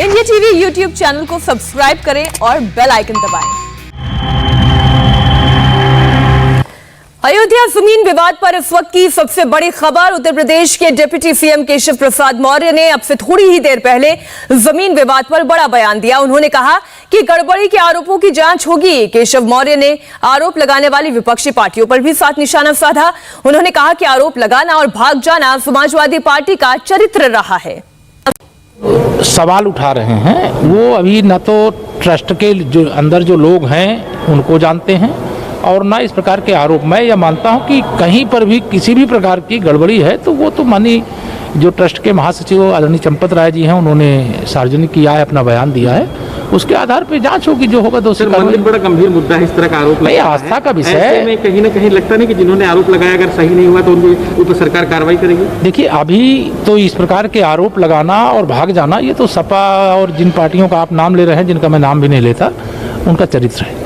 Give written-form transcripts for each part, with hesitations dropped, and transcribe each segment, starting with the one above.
India TV YouTube channel को subscribe करें और बेल आइकन दबाएं। अयोध्या जमीन विवाद पर इस वक्त की सबसे बड़ी खबर। उत्तर प्रदेश के डिप्टी सीएम केशव प्रसाद मौर्य ने अब से थोड़ी ही देर पहले जमीन विवाद पर बड़ा बयान दिया। उन्होंने कहा कि गड़बड़ी के आरोपों की जांच होगी। केशव मौर्य ने आरोप लगाने वाली विपक्षी पार्टियों पर भी साथ निशाना साधा। उन्होंने कहा कि आरोप लगाना और भाग जाना समाजवादी पार्टी का चरित्र रहा है। सवाल उठा रहे हैं वो अभी न तो ट्रस्ट के जो अंदर जो लोग हैं उनको जानते हैं और ना इस प्रकार के आरोप। मैं यह मानता हूं कि कहीं पर भी किसी भी प्रकार की गड़बड़ी है तो वो तो मानी जो ट्रस्ट के महासचिव आदरणीय चंपत राय जी हैं उन्होंने सार्वजनिक किया है, अपना बयान दिया है, उसके आधार पर जांच होगी, जो होगा दोषी। मंदिर बड़ा गंभीर मुद्दा है, इस तरह का आरोप नहीं, आस्था का विषय है। कहीं ना कहीं लगता नहीं कि जिन्होंने आरोप लगाया अगर सही नहीं हुआ तो उनके ऊपर सरकार कार्रवाई करेगी। देखिए, अभी तो इस प्रकार के आरोप लगाना और भाग जाना ये तो सपा और जिन पार्टियों का आप नाम ले रहे हैं, जिनका मैं नाम भी नहीं लेता, उनका चरित्र है।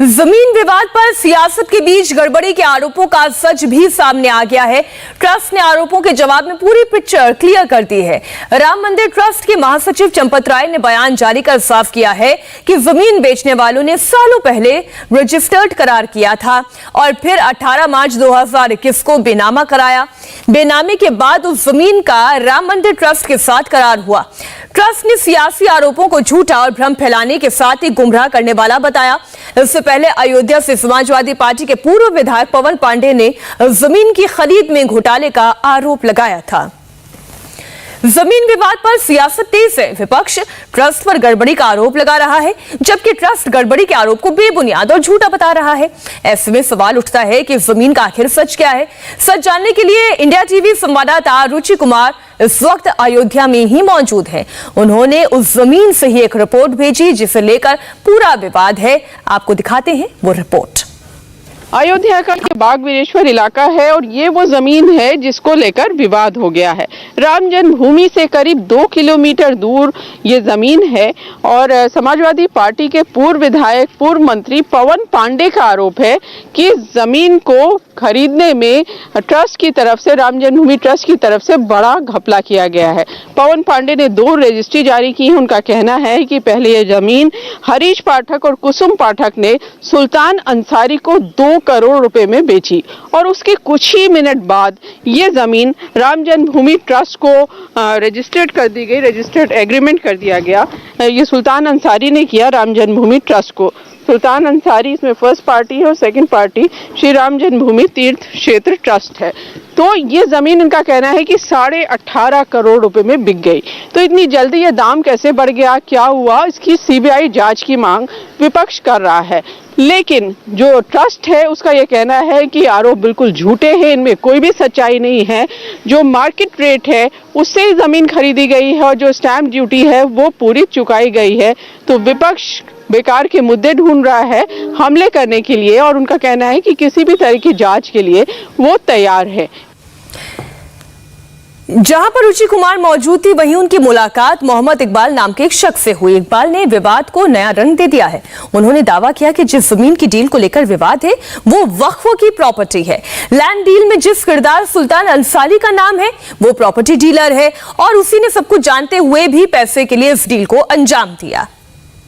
जमीन विवाद पर सियासत के बीच गड़बड़ी के आरोपों का सच भी सामने आ गया है। ट्रस्ट ने आरोपों के जवाब में पूरी पिक्चर क्लियर कर दी है। राम मंदिर ट्रस्ट के महासचिव चंपत राय ने बयान जारी कर साफ किया है कि जमीन बेचने वालों ने सालों पहले रजिस्टर्ड करार किया था और फिर 18 मार्च 2021 को बेनामा कराया। बेनामी के बाद उस जमीन का राम मंदिर ट्रस्ट के साथ करार हुआ। ट्रस्ट ने सियासी आरोपों को झूठा और भ्रम फैलाने के साथ ही गुमराह करने वाला बताया। इससे पहले अयोध्या से समाजवादी पार्टी के पूर्व विधायक पवन पांडे ने जमीन की खरीद में घोटाले का आरोप लगाया था। जमीन विवाद पर सियासत तेज है। विपक्ष ट्रस्ट पर गड़बड़ी का आरोप लगा रहा है, जबकि ट्रस्ट गड़बड़ी के आरोप को बेबुनियाद और झूठा बता रहा है। ऐसे में सवाल उठता है कि जमीन का आखिर सच क्या है। सच जानने के लिए इंडिया टीवी संवाददाता रुचि कुमार इस वक्त अयोध्या में ही मौजूद हैं। उन्होंने उस जमीन से ही एक रिपोर्ट भेजी जिसे लेकर पूरा विवाद है। आपको दिखाते हैं वो रिपोर्ट। अयोध्या का ये बाग वीरेश्वर इलाका है और ये वो जमीन है जिसको लेकर विवाद हो गया है। राम जन्मभूमि से करीब 2 किलोमीटर दूर ये जमीन है और समाजवादी पार्टी के पूर्व विधायक पूर्व मंत्री पवन पांडे का आरोप है कि जमीन को खरीदने में ट्रस्ट की तरफ से, राम जन्मभूमि ट्रस्ट की तरफ से बड़ा घपला किया गया है। पवन पांडे ने 2 रजिस्ट्री जारी की है। उनका कहना है कि पहले ये जमीन हरीश पाठक और कुसुम पाठक ने सुल्तान अंसारी को 2 करोड़ रुपए में बेची और उसके कुछ ही मिनट बाद ये जमीन राम जन्मभूमि ट्रस्ट को रजिस्टर्ड कर दी गई, रजिस्टर्ड एग्रीमेंट कर दिया गया। ये सुल्तान अंसारी ने किया राम जन्मभूमि ट्रस्ट को। सुल्तान अंसारी इसमें फर्स्ट पार्टी है और सेकंड पार्टी श्री राम जन्मभूमि तीर्थ क्षेत्र ट्रस्ट है। तो ये जमीन इनका कहना है कि 18.5 करोड़ रुपए में बिक गई। तो इतनी जल्दी ये दाम कैसे बढ़ गया, क्या हुआ, इसकी सीबीआई जांच की मांग विपक्ष कर रहा है। लेकिन जो ट्रस्ट है उसका ये कहना है कि आरोप बिल्कुल झूठे हैं, इनमें कोई भी सच्चाई नहीं है। जो मार्केट रेट है उससे ही जमीन खरीदी गई है और जो स्टैंप ड्यूटी है वो पूरी चुकाई गई है। तो विपक्ष बेकार के मुद्दे ढूंढ रहा है हमले करने के लिए और उनका कहना है कि किसी भी तरह की जांच के लिए वो तैयार है। जहां पर रुचि कुमार मौजूद थी वहीं उनकी मुलाकात मोहम्मद इकबाल नाम के एक शख्स से हुई। इकबाल ने विवाद को नया रंग दे दिया है। उन्होंने दावा किया कि जिस जमीन की डील को लेकर विवाद है वो वक्फ की प्रॉपर्टी है। लैंड डील में जिस किरदार सुल्तान अंसारी का नाम है वो प्रॉपर्टी डीलर है और उसी ने सब कुछ जानते हुए भी पैसे के लिए इस डील को अंजाम दिया।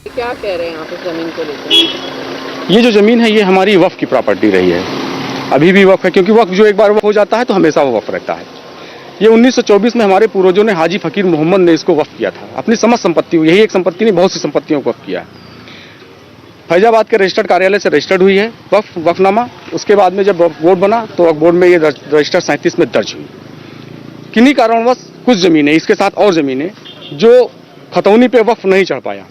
क्या कह रहे हैं आप इस जमीन को लेकर? ये जो जमीन है ये हमारी वक्फ की प्रॉपर्टी रही है, अभी भी वक्फ है, क्योंकि वक्फ जो एक बार वक्फ हो जाता है तो हमेशा वो वक्फ रहता है। ये 1924 में हमारे पूर्वजों ने हाजी फकीर मोहम्मद ने इसको वक्फ किया था। अपनी समस्त संपत्ति, यही एक संपत्ति नहीं बहुत सी संपत्तियों को वक्फ किया है। फैजाबाद के रजिस्टर्ड कार्यालय से रजिस्टर्ड हुई है वक्फनामा। उसके बाद में जब वक्फ बोर्ड बना तो वक्फ बोर्ड में ये रजिस्टर 37 में दर्ज हुई। किन्हीं कारणवश कुछ जमीनें, इसके साथ और जमीनें जो खतौनी पे वक्फ नहीं चढ़ पाया,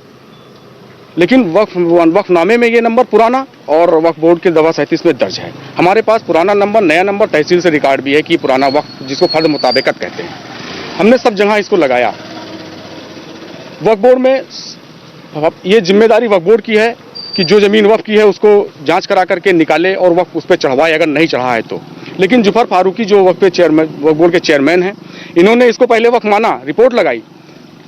लेकिन वक्फनामे में ये नंबर पुराना और वक्फ बोर्ड के दवा 37 में दर्ज है। हमारे पास पुराना नंबर, नया नंबर तहसील से रिकॉर्ड भी है कि पुराना वक्फ, जिसको फर्द मुताबिकत कहते हैं। हमने सब जगह इसको लगाया। वक्फ बोर्ड में ये जिम्मेदारी वक्फ बोर्ड की है कि जो जमीन वक्फ की है उसको जांच करा करके निकाले और वक्फ उस पर चढ़वाए अगर नहीं चढ़ा है तो। लेकिन जुफर फारूकी जो वक्फ बोर्ड के चेयरमैन हैं, इन्होंने इसको पहले वक्फ माना, रिपोर्ट लगाई,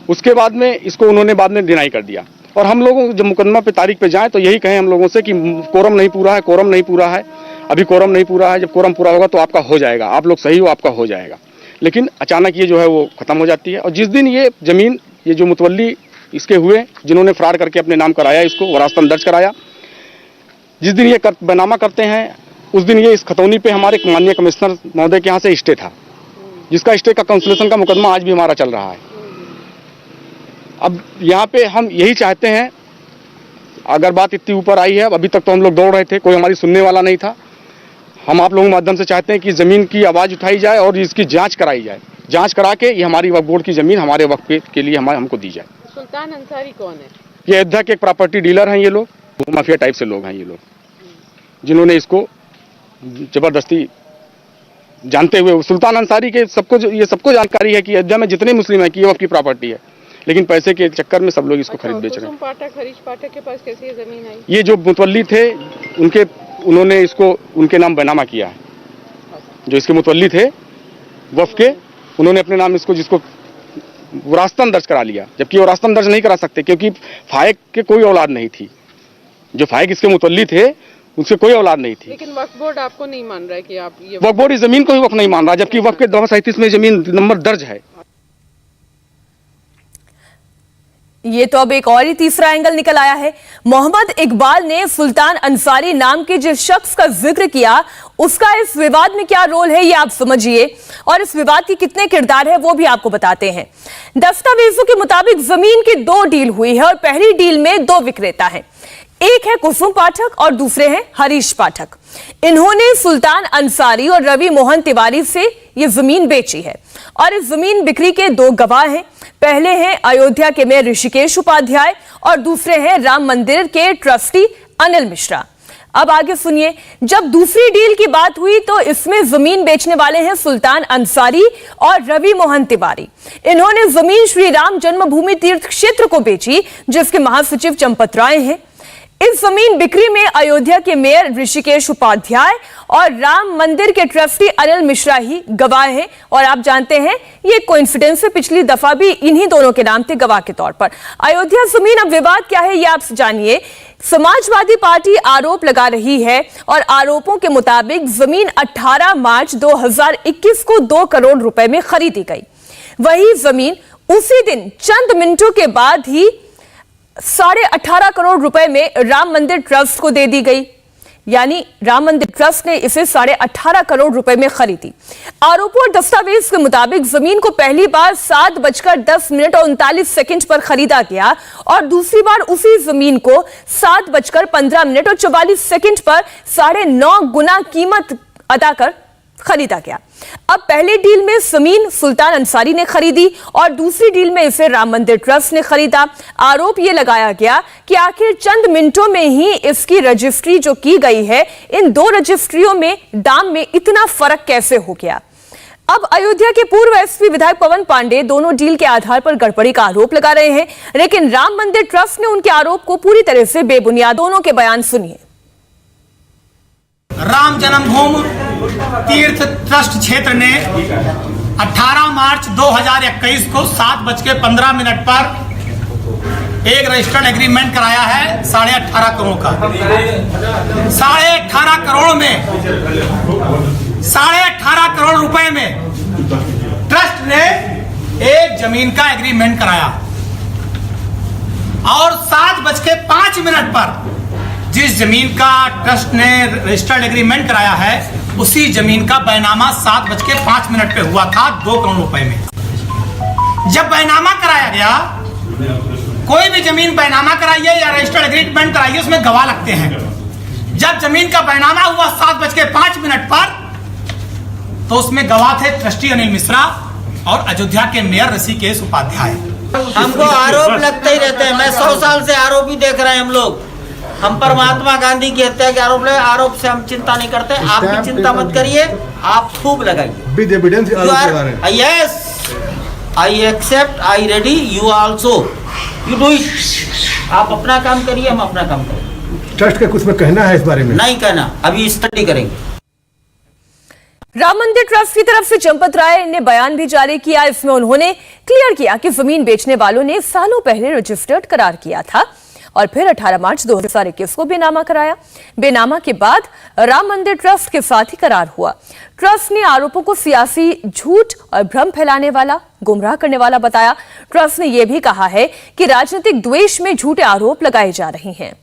उसके बाद में इसको उन्होंने बाद में डिनाई कर दिया। और हम लोगों जब मुकदमा पे तारीख पे जाएं तो यही कहें हम लोगों से कि कोरम नहीं पूरा है, कोरम नहीं पूरा है, अभी कोरम नहीं पूरा है। जब कोरम पूरा होगा तो आपका हो जाएगा, आप लोग सही हो, आपका हो जाएगा। लेकिन अचानक ये जो है वो खत्म हो जाती है। और जिस दिन ये जमीन ये जो मुतवल्ली इसके हुए, जिन्होंने फ्रॉड करके अपने नाम कराया, इसको वरासतन दर्ज कराया, जिस दिन ये बैनामा करते हैं उस दिन ये इस खतौनी पे हमारे माननीय कमिश्नर महोदय के यहाँ से स्टे था, जिसका स्टे का काउंसलेशन का मुकदमा आज भी हमारा चल रहा है। अब यहाँ पे हम यही चाहते हैं, अगर बात इतनी ऊपर आई है, अभी तक तो हम लोग दौड़ रहे थे, कोई हमारी सुनने वाला नहीं था। हम आप लोगों के माध्यम से चाहते हैं कि ज़मीन की आवाज़ उठाई जाए और इसकी जांच कराई जाए, जांच करा के ये हमारी वक्फ बोर्ड की ज़मीन हमारे वक्फ के लिए हमको दी जाए। सुल्तान अंसारी कौन है? ये अयोध्या के एक प्रॉपर्टी डीलर हैं, ये लोग माफिया टाइप से लोग हैं, ये लोग जिन्होंने इसको जबरदस्ती जानते हुए, सुल्तान अंसारी के ये सबको जानकारी है कि अयोध्या में जितने मुस्लिम हैं कि ये वक्फ की प्रॉपर्टी है, लेकिन पैसे के चक्कर में सब लोग इसको खरीद बेच रहे हैं। पाठक, हरीश पाठक के पास कैसे ये जमीन आई? ये जो मुतवल्ली थे उन्होंने इसको उनके नाम बैनामा किया है, जो इसके मुतवल्ली थे वक्फ के, उन्होंने अपने नाम इसको जिसको वरासतन दर्ज करा लिया, जबकि वरासतन दर्ज नहीं करा सकते क्योंकि फायक के कोई औलाद नहीं थी। जो फायक इसके मुतवल्ली थे उनसे कोई औलाद नहीं थी। लेकिन वक्फ बोर्ड आपको नहीं मान रहा है कि आप ये वक्फ बोर्ड इस जमीन को ही वक्फ नहीं मान रहा, जबकि वक्फ के 37 में जमीन नंबर दर्ज है। ये तो अब एक और ही तीसरा एंगल निकल आया है। मोहम्मद इकबाल ने सुल्तान अंसारी नाम के जिस शख्स का जिक्र किया, उसका इस विवाद में क्या रोल है ये आप समझिए, और इस विवाद की कितने किरदार है वो भी आपको बताते हैं। दस्तावेजों के मुताबिक जमीन की 2 डील हुई है और पहली डील में 2 विक्रेता हैं। एक है कुसुम पाठक और दूसरे हैं हरीश पाठक। इन्होंने सुल्तान अंसारी और रवि मोहन तिवारी से ये जमीन बेची है और इस जमीन बिक्री के 2 गवाह हैं। पहले हैं अयोध्या के मेयर ऋषिकेश उपाध्याय और दूसरे हैं राम मंदिर के ट्रस्टी अनिल मिश्रा। अब आगे सुनिए, जब दूसरी डील की बात हुई तो इसमें जमीन बेचने वाले हैं सुल्तान अंसारी और रवि मोहन तिवारी। इन्होंने जमीन श्री राम जन्मभूमि तीर्थ क्षेत्र को बेची, जिसके महासचिव चंपत राय हैं। इस जमीन बिक्री में अयोध्या के मेयर ऋषिकेश उपाध्याय और राम मंदिर के ट्रस्टी अनिल मिश्रा ही गवाह हैं। और आप जानते हैं ये कोइंसिडेंस है, पिछली दफा भी इन्हीं दोनों के नाम थे गवाह के तौर पर। अयोध्या जमीन, अब विवाद क्या है ये आप जानिए। समाजवादी पार्टी आरोप लगा रही है और आरोपों के मुताबिक जमीन 18 मार्च 2021 को 2 करोड़ रुपए में खरीदी गई। वही जमीन उसी दिन चंद मिनटों के बाद ही 18.5 करोड़ रुपए में राम मंदिर ट्रस्ट को दे दी गई, यानी राम मंदिर ट्रस्ट ने इसे 18.5 करोड़ रुपए में खरीदी। आरोपों और दस्तावेज के मुताबिक जमीन को पहली बार 7:10 और 39 पर खरीदा गया और दूसरी बार उसी जमीन को 7:15 और 44 पर 9.5 गुना कीमत अदा कर खरीदा गया। अब पहली डील में जमीन सुल्तान अंसारी ने खरीदी और दूसरी डील में इसे राम मंदिर ट्रस्ट ने खरीदा। आरोप यह लगाया गया कि आखिर चंद मिनटों में ही इसकी रजिस्ट्री जो की गई है, इन 2 रजिस्ट्रियों में दाम में इतना फर्क कैसे हो गया। अब अयोध्या के पूर्व एसपी विधायक पवन पांडे दोनों डील के आधार पर गड़बड़ी का आरोप लगा रहे हैं, लेकिन राम मंदिर ट्रस्ट ने उनके आरोप को पूरी तरह से बेबुनियाद। दोनों के बयान सुनिए। राम जन्मभूमि तीर्थ ट्रस्ट क्षेत्र ने 18 मार्च 2021 को 7:15 पर एक रजिस्टर्ड एग्रीमेंट कराया है 18.5 करोड़ का। 18.5 करोड़ में 18.5 करोड़ रुपए में ट्रस्ट ने एक जमीन का एग्रीमेंट कराया और 7:05 पर जिस जमीन का ट्रस्ट ने रजिस्टर्ड एग्रीमेंट कराया है उसी जमीन का बैनामा 7:05 पे हुआ था 2 करोड़ रुपए में। जब बैनामा कराया गया, कोई भी जमीन बैनामा कराइए या रजिस्टर्ड एग्रीमेंट कराइए, उसमें गवाह लगते हैं। जब जमीन का बैनामा हुआ 7:05 पर, तो उसमें गवाह थे ट्रस्टी अनिल मिश्रा और अयोध्या के मेयर ऋषिकेश उपाध्याय। हमको आरोप लगते ही रहते हैं। मैं 100 साल से आरोप ही देख रहे हैं। हम लोग हम पर महात्मा गांधी की हत्या के आरोप लगे। आरोप से हम चिंता नहीं करते। आप भी चिंता मत करिए, आप खूब लगाइए। Yes, I accept, I ready, you also, you do it. आप अपना काम करिए, हम अपना काम करेंगे। ट्रस्ट का कुछ में कहना है इस बारे में? नहीं कहना, अभी स्टडी करेंगे। राम मंदिर ट्रस्ट की तरफ से चंपत राय ने बयान भी जारी किया। इसमें उन्होंने क्लियर किया कि जमीन बेचने वालों ने सालों पहले रजिस्टर्ड करार किया था और फिर 18 मार्च 2021 को बेनामा कराया। बेनामा के बाद राम मंदिर ट्रस्ट के साथ ही करार हुआ। ट्रस्ट ने आरोपों को सियासी झूठ और भ्रम फैलाने वाला, गुमराह करने वाला बताया। ट्रस्ट ने यह भी कहा है कि राजनीतिक द्वेष में झूठे आरोप लगाए जा रहे हैं।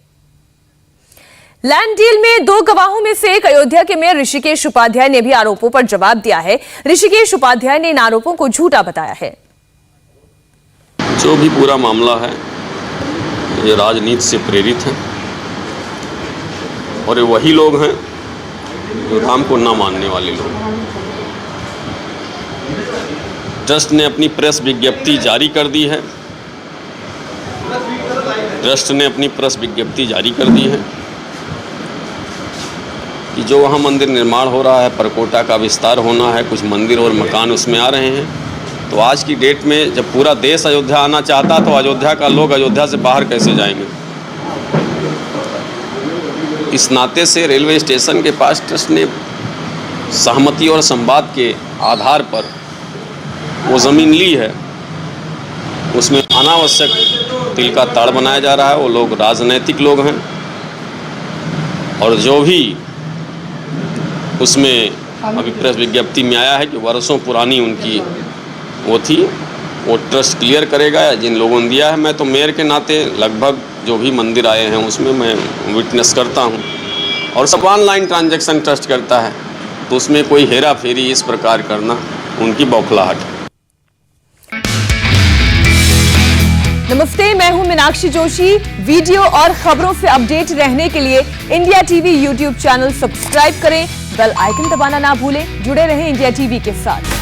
लैंड डील में 2 गवाहों में से एक अयोध्या के मेयर ऋषिकेश उपाध्याय ने भी आरोपों पर जवाब दिया है। ऋषिकेश उपाध्याय ने इन आरोपों को झूठा बताया है। जो भी पूरा मामला है ये राजनीति से प्रेरित है और ये वही लोग हैं जो राम को ना मानने वाले लोग। ट्रस्ट ने अपनी प्रेस विज्ञप्ति जारी कर दी है। ट्रस्ट ने अपनी प्रेस विज्ञप्ति जारी कर दी है कि जो वहाँ मंदिर निर्माण हो रहा है, परकोटा का विस्तार होना है, कुछ मंदिर और मकान उसमें आ रहे हैं। तो आज की डेट में जब पूरा देश अयोध्या आना चाहता तो अयोध्या का लोग अयोध्या से बाहर कैसे जाएंगे। इस नाते से रेलवे स्टेशन के पास ट्रस्ट ने सहमति और संवाद के आधार पर वो ज़मीन ली है। उसमें अनावश्यक तिल का ताड़ बनाया जा रहा है। वो लोग राजनैतिक लोग हैं और जो भी उसमें अभी प्रेस विज्ञप्ति में आया है कि वर्षों पुरानी उनकी वो थी, वो ट्रस्ट क्लियर करेगा या जिन लोगों ने दिया है। मैं तो मेयर के नाते लगभग जो भी मंदिर आए हैं उसमें मैं विटनेस करता हूं और सब ऑनलाइन ट्रांजैक्शन ट्रस्ट करता है, तो उसमें कोई हेरा फेरी इस प्रकार करना उनकी बौखलाहट है। नमस्ते, मैं हूं मीनाक्षी जोशी। वीडियो और खबरों से अपडेट रहने के लिए India TV YouTube channel subscribe करें, बेल आइकन दबाना ना भूलें। जुड़े रहें इंडिया टीवी के साथ।